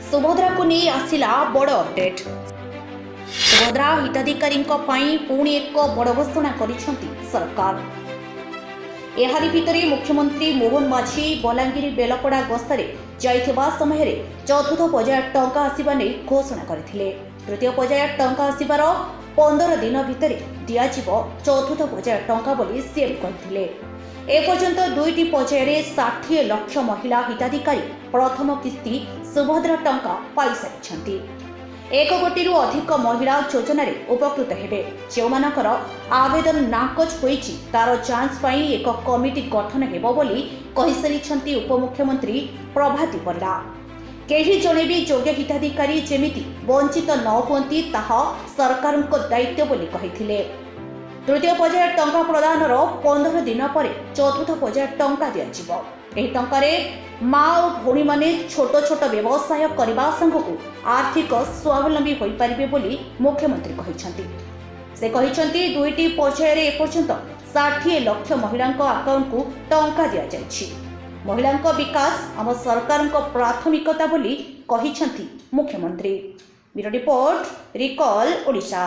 सुभद्रा को नहीं आसिला बड़ अपडेट। सुभद्रा हिताधिकारी पुणी एक बड़ घोषणा करिसेंती सरकार। एहारी भितरे मुख्यमंत्री मोहन माझी बलांगीर बेलपड़ा गस्तरे जाइथिबा समय चतुर्थ पर्याय टंका आसिबा नै घोषणा करथिले। तृतीय पर्याय टंका आसिबार 15 दिन भितर दियाजिबो चतुर्थ पर्याय टंका बोली सीएम कहिथिले। एपर्यंत दुईटी पर्याय 60 लाख महिला हिताधिकारी प्रथम किस्ती सुभद्रा टंका पाई सारिछंती। 1 कोटी अधिक महिला योजन उपकृत हेबे। जेमानकर आवेदन नाकच होईछि तार जांच पई एक कमिटी गठन हेबो बोली कहि सारिछंती उपमुख्यमंत्री प्रभाती पल्ला। केही जणे भी योग्य हिताधिकारी जेमिति वंचित न हुअंती ताहा सरकारक दायित्व बोली कहिथिले। तृतीय पर्याय टंका प्रदानर 15 दिन पर चतुर्थ पर्याय टंका दियाजिबो। एही टंकारे माँ और भौणी माने छोट छोट व्यवसाय करबा संगकु आर्थिक स्वावलंबी होई परिबे बोली मुख्यमंत्री कहिसंती। से कहिसंती दुईटी पर्याय एपर्यंत 60 लाख महिलांक अकाउंट को टंका दिया जायछि। महिलांक विकास आम सरकारक प्राथमिकता बोली कहिसंती मुख्यमंत्री। Bureau report, recall Odisha.